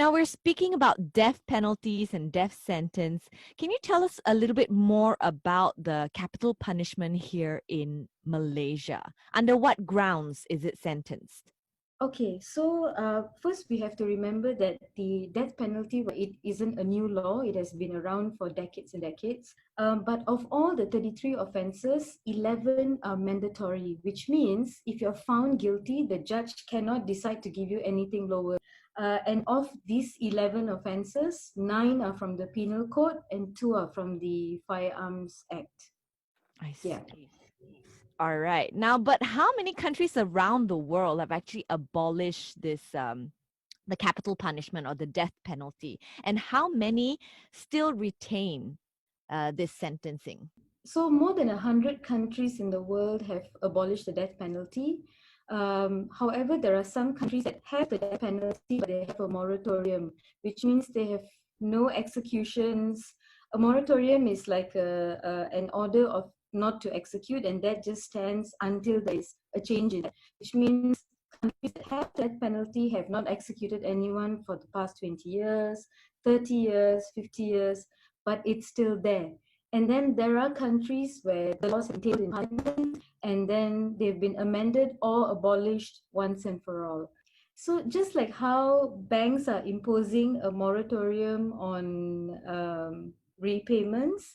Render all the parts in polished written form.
Now we're speaking about death penalties and death sentence. Can you tell us a little bit more about the capital punishment here in Malaysia? Under what grounds is it sentenced? Okay, so first we have to remember that the death penalty, well, it isn't a new law. It has been around for decades and decades. But of all the 33 offences, 11 are mandatory, which means if you're found guilty, the judge cannot decide to give you anything lower. And of these 11 offences, 9 are from the Penal Code and 2 are from the Firearms Act. I Yeah. see. All right. Now, but how many countries around the world have actually abolished this the capital punishment or the death penalty, and how many still retain this sentencing? So more than 100 countries in the world have abolished the death penalty. However, there are some countries that have the death penalty, but they have a moratorium, which means they have no executions. A moratorium is like an order of not to execute, and that just stands until there is a change in it, which means countries that have the death penalty have not executed anyone for the past 20 years, 30 years, 50 years, but it's still there. And then there are countries where the laws have been tabled in parliament and then they've been amended or abolished once and for all. So just like how banks are imposing a moratorium on repayments,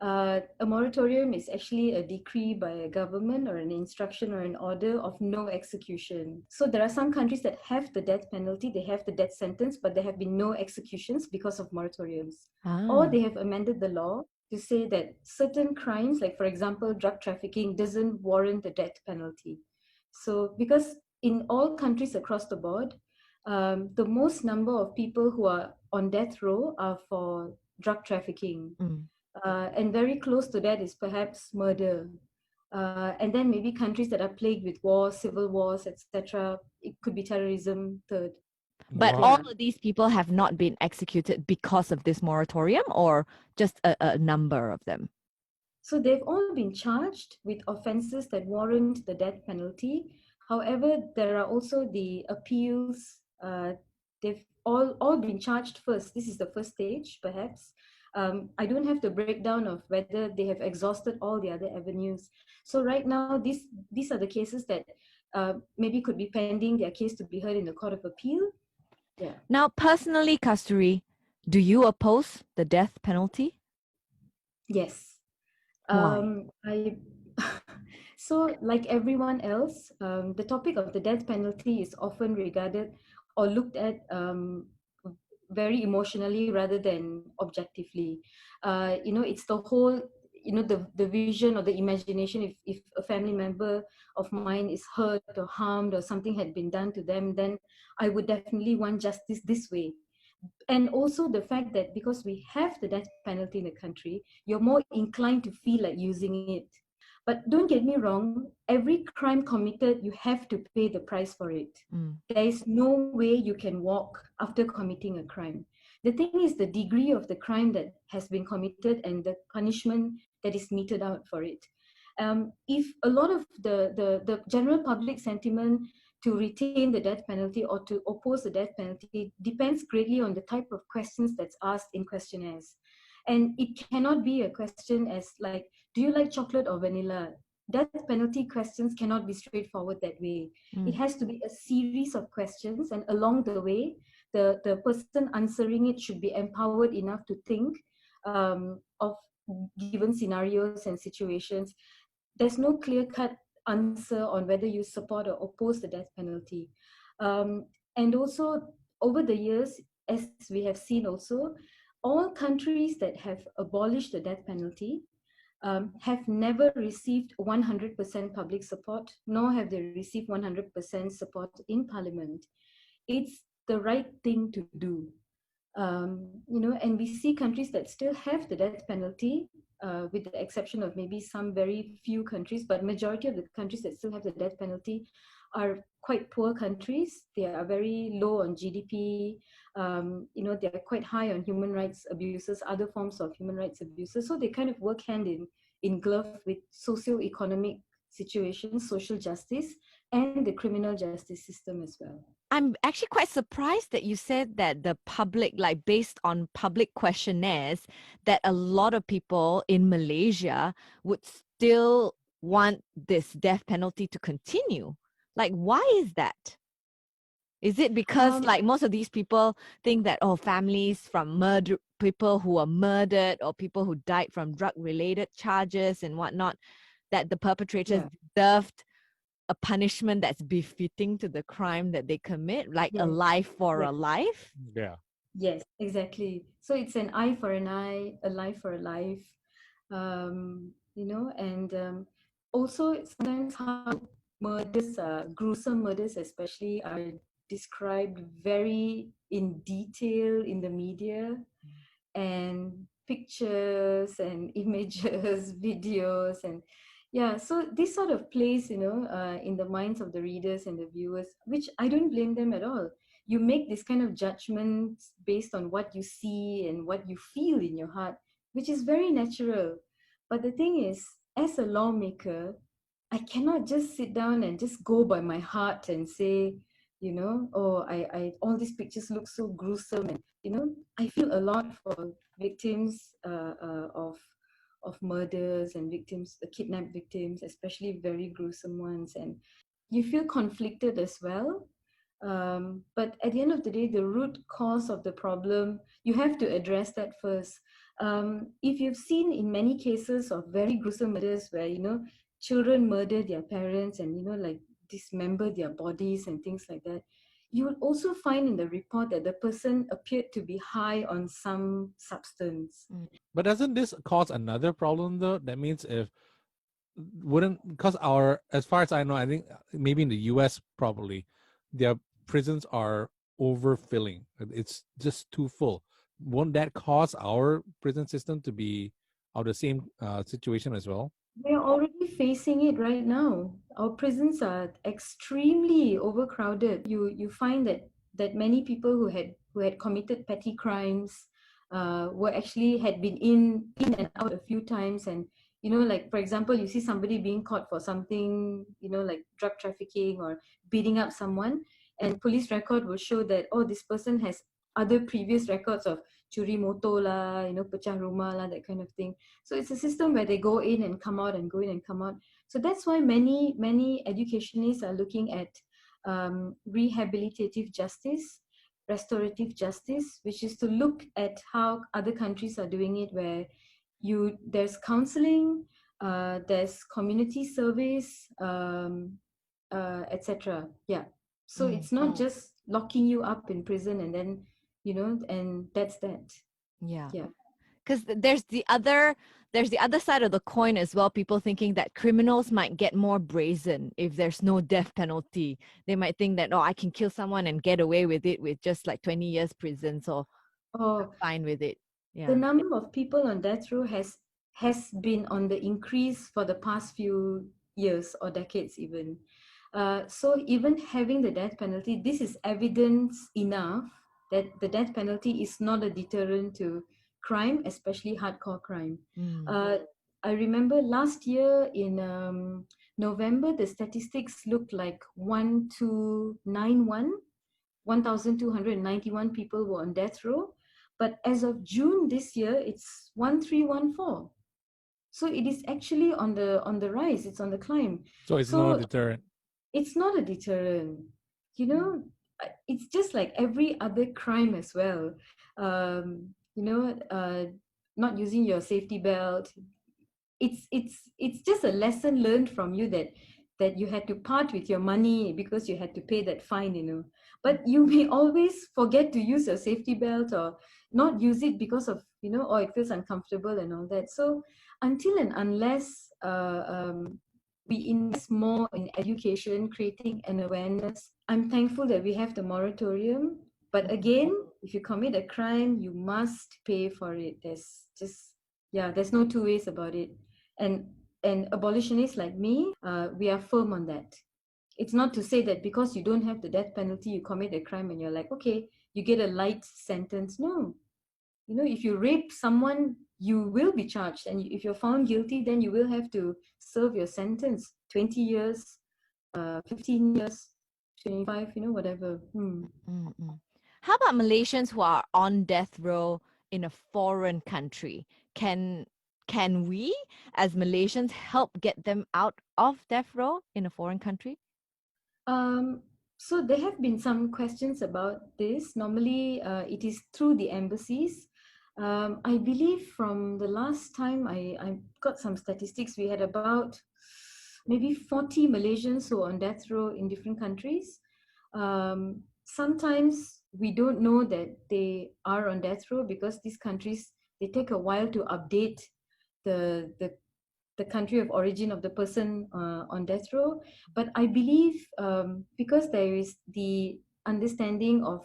a moratorium is actually a decree by a government or an instruction or an order of no execution. So there are some countries that have the death penalty, they have the death sentence, but there have been no executions because of moratoriums. Or they have amended the law to say that certain crimes, like for example, drug trafficking, doesn't warrant the death penalty. So because in all countries across the board, the most number of people who are on death row are for drug trafficking. Mm. And very close to that is perhaps murder. And then maybe countries that are plagued with wars, civil wars, etc. It could be terrorism, third. But Wow. all of these people have not been executed because of this moratorium, or just a number of them? So they've all been charged with offences that warrant the death penalty. However, there are also the appeals. They've all been charged first. This is the first stage, perhaps. I don't have the breakdown of whether they have exhausted all the other avenues. So right now, these are the cases that maybe could be pending their case to be heard in the Court of Appeal. Yeah. Now, personally, Kasthuri, do you oppose the death penalty? Yes. Why? I so like everyone else, the topic of the death penalty is often regarded or looked at very emotionally rather than objectively. It's the whole, the vision or the imagination. If a family member of mine is hurt or harmed or something had been done to them, then I would definitely want justice this way. And also the fact that because we have the death penalty in the country, you're more inclined to feel like using it. But don't get me wrong, every crime committed, you have to pay the price for it. Mm. There is no way you can walk after committing a crime. The thing is the degree of the crime that has been committed and the punishment that is meted out for it. If a lot of the general public sentiment to retain the death penalty or to oppose the death penalty depends greatly on the type of questions that's asked in questionnaires. And it cannot be a question as like, do you like chocolate or vanilla? Death penalty questions cannot be straightforward that way. It Mm. has to be a series of questions, and along the way, the person answering it should be empowered enough to think of given scenarios and situations. There's no clear-cut answer on whether you support or oppose the death penalty. And also, over the years, as we have seen also, all countries that have abolished the death penalty have never received 100% public support, nor have they received 100% support in parliament. It's the right thing to do. And we see countries that still have the death penalty, with the exception of maybe some very few countries, but majority of the countries that still have the death penalty are quite poor countries. They are very low on GDP. They are quite high on human rights abuses, other forms of human rights abuses. So they kind of work hand in glove with socio-economic situations, social justice, and the criminal justice system as well. I'm actually quite surprised that you said that the public, like based on public questionnaires, that a lot of people in Malaysia would still want this death penalty to continue. Like, why is that? Is it because Um, like most of these people think that, oh, families from murder, people who are murdered or people who died from drug related charges and whatnot, that the perpetrators yeah, deserved a punishment that's befitting to the crime that they commit, like a yes, life for yes, a life? Yeah. yes, exactly. So it's an eye for an eye, a life for a life, and also sometimes how murders, gruesome murders especially, are described very in detail in the media, and pictures and images, videos, and yeah, so this sort of plays, in the minds of the readers and the viewers, which I don't blame them at all. You make this kind of judgments based on what you see and what you feel in your heart, which is very natural. But the thing is, as a lawmaker, I cannot just sit down and just go by my heart and say, oh, I all these pictures look so gruesome, and I feel a lot for victims of murders and victims, the kidnapped victims, especially very gruesome ones, and you feel conflicted as well. But at the end of the day, the root cause of the problem, you have to address that first. If you've seen in many cases of very gruesome murders where children murder their parents and like dismember their bodies and things like that, you will also find in the report that the person appeared to be high on some substance. But doesn't this cause another problem though? That means if wouldn't, because our, as far as I know, I think maybe in the US probably their prisons are overfilling. It's just too full. Won't that cause our prison system to be of the same situation as well? We're already facing it right now. Our prisons are extremely overcrowded. You find that many people who had committed petty crimes were actually had been in and out a few times, and like for example, you see somebody being caught for something, like drug trafficking or beating up someone, and police record will show that, oh, this person has other previous records of curi motor lah, pecah rumah lah, that kind of thing. So it's a system where they go in and come out and go in and come out. So that's why many educationists are looking at rehabilitative justice, restorative justice, which is to look at how other countries are doing it, where there's counseling, there's community service, etc. Yeah. So Mm. it's not just locking you up in prison and then and that's that. Yeah. Yeah. Because there's the other side of the coin as well, people thinking that criminals might get more brazen if there's no death penalty. They might think that, oh, I can kill someone and get away with it with just like 20 years prison, so I'm Oh, fine with it. the Yeah. number of people on death row has been on the increase for the past few years or decades even. So even having the death penalty, this is evidence enough that the death penalty is not a deterrent to crime, especially hardcore crime. Mm. Uh, I remember last year in November, the statistics looked like 1,291 people were on death row. But as of June this year, it's 1,314. So it is actually on the rise. It's on the climb. So it's not a So deterrent. it's not a deterrent. It's just like every other crime as well. Um, you know, uh, Not using your safety belt. It's just a lesson learned from you that you had to part with your money because you had to pay that fine. But you may always forget to use your safety belt or not use it because of or it feels uncomfortable and all that. So until and unless we invest more in education, creating an awareness, I'm thankful that we have the moratorium. But again, if you commit a crime, you must pay for it. There's no two ways about it. And abolitionists like me, we are firm on that. It's not to say that because you don't have the death penalty, you commit a crime and you're like, okay, you get a light sentence. No. If you rape someone, you will be charged. And if you're found guilty, then you will have to serve your sentence, 20 years 15 years, 25, whatever. Mm-mm. How about Malaysians who are on death row in a foreign country? Can can we, as Malaysians, help get them out of death row in a foreign country? Um, so there have been some questions about this. Normally, it is through the embassies. I believe from the last time I got some statistics, we had about maybe 40 Malaysians who are on death row in different countries. Sometimes we don't know that they are on death row because these countries, they take a while to update the the the country of origin of the person on death row. But I believe because there is the understanding of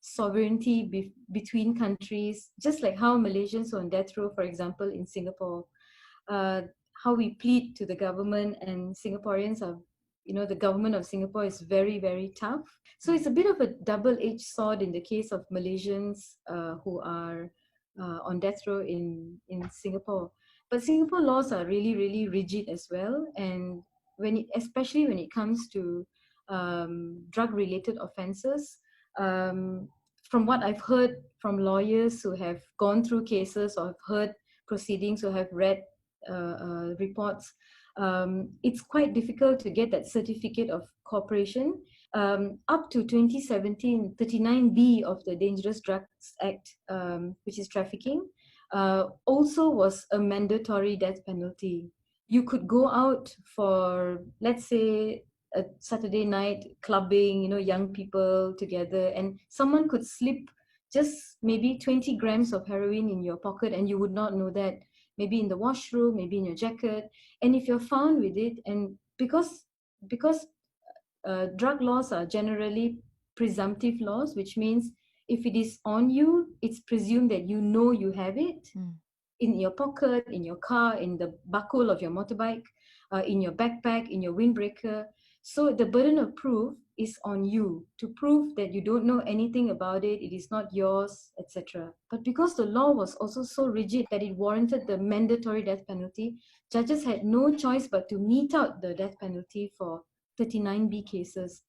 sovereignty between countries, just like how Malaysians are on death row, for example, in Singapore, uh, how we plead to the government, and Singaporeans are, the government of Singapore is very, very tough. So it's a bit of a double-edged sword in the case of Malaysians who are on death row in Singapore. But Singapore laws are really, really rigid as well. And especially when it comes to drug-related offences, um, from what I've heard from lawyers who have gone through cases or have heard proceedings or have read reports, it's quite difficult to get that certificate of cooperation. Up to 2017, 39B of the Dangerous Drugs Act, which is trafficking, also was a mandatory death penalty. You could go out for, let's say, a Saturday night clubbing, young people together, and someone could slip just maybe 20 grams of heroin in your pocket and you would not know that, maybe in the washroom, maybe in your jacket. And if you're found with it, and because drug laws are generally presumptive laws, which means if it is on you, it's presumed that you know you have it in your pocket, in your car, in the buckle of your motorbike, in your backpack, in your windbreaker. So the burden of proof is on you to prove that you don't know anything about it, it is not yours, etc. But because the law was also so rigid that it warranted the mandatory death penalty, judges had no choice but to mete out the death penalty for 39B cases.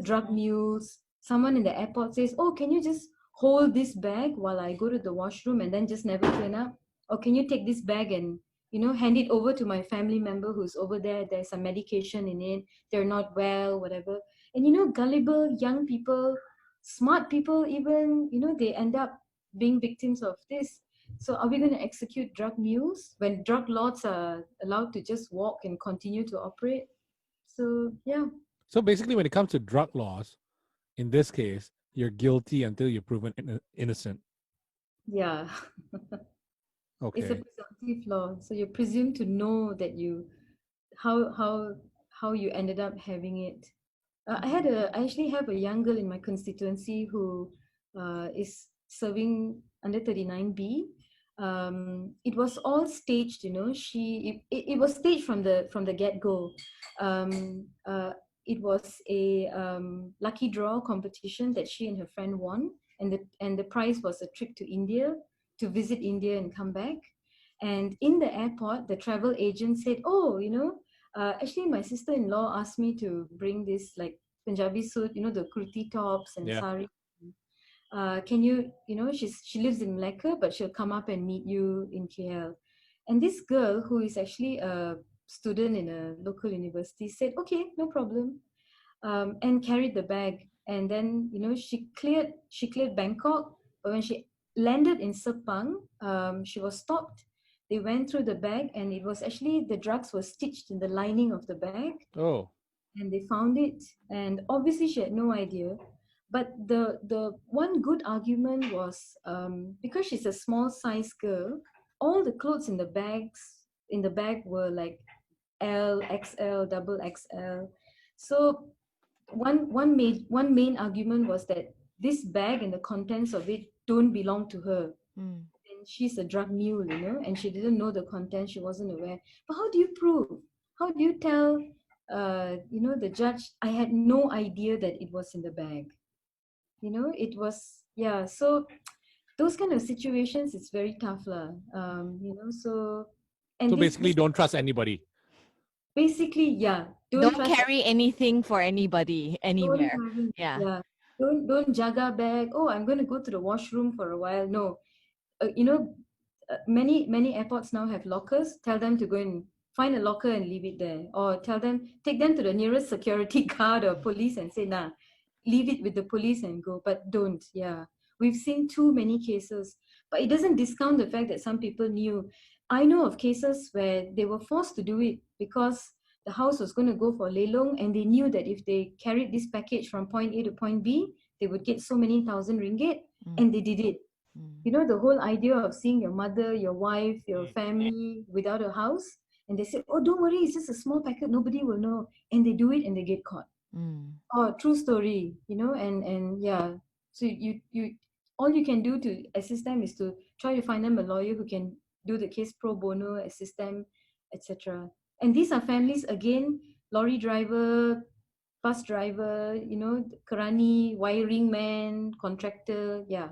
Drug mules, someone in the airport says, oh, can you just hold this bag while I go to the washroom, and then just never turn up? Or can you take this bag and hand it over to my family member who's over there, there's some medication in it, they're not well, whatever. And gullible young people, smart people even, they end up being victims of this. So are we going to execute drug mules when drug lords are allowed to just walk and continue to operate? So yeah. So basically, when it comes to drug laws, in this case, you're guilty until you're proven innocent. Yeah. It's a Okay. presumptive law, so you're presumed to know that how you ended up having it. I actually have a young girl in my constituency who is serving under 39B. It was all staged, it was staged from the get-go. It was a lucky draw competition that she and her friend won, and the prize was a trip to India to visit India and come back. And in the airport, the travel agent said, "Oh, actually, my sister-in-law asked me to bring this like Punjabi suit, the kurti tops and Yeah. sari. Can you, she lives in Malacca, but she'll come up and meet you in KL." And this girl, who is actually a student in a local university, said, "Okay, no problem," and carried the bag. And then, she cleared Bangkok, but when she landed in Sepang, she was stopped. They went through the bag, and it was actually, the drugs were stitched in the lining of the bag, Oh. and they found it. And obviously she had no idea. But the one good argument was, because she's a small size girl, all the clothes in the bag were like L, XL, double XL. So one main argument was that this bag and the contents of it don't belong to her. And she's a drug mule, and she didn't know the content, she wasn't aware. But how do you prove? How do you tell the judge, I had no idea that it was in the bag? It was, yeah. So those kind of situations, it's very tough lah. So, and So this basically, don't trust anybody. basically, yeah, don't Don't trust. carry anything for anybody Don't anywhere. carry, Yeah. yeah. Don't jaga bag. Oh, I'm going to go to the washroom for a while. No, you know, many airports now have lockers. Tell them to go and find a locker and leave it there, or take them to the nearest security guard or police and say, nah, leave it with the police and go. But don't. Yeah, we've seen too many cases, but it doesn't discount the fact that some people knew. I know of cases where they were forced to do it because the house was going to go for lelong, and they knew that if they carried this package from point A to point B, they would get so many thousand ringgit, Mm, and they did it. mm, You know, the whole idea of seeing your mother, your wife, your family without a house, and they say, oh, don't worry, it's just a small packet, nobody will know, and they do it and they get caught. mm, Oh, true story, you know. And yeah, so you all you can do to assist them is to try to find them a lawyer who can do the case pro bono, assist them, etc. And these are families, again, lorry driver, bus driver, you know, karani, wiring man, contractor, yeah.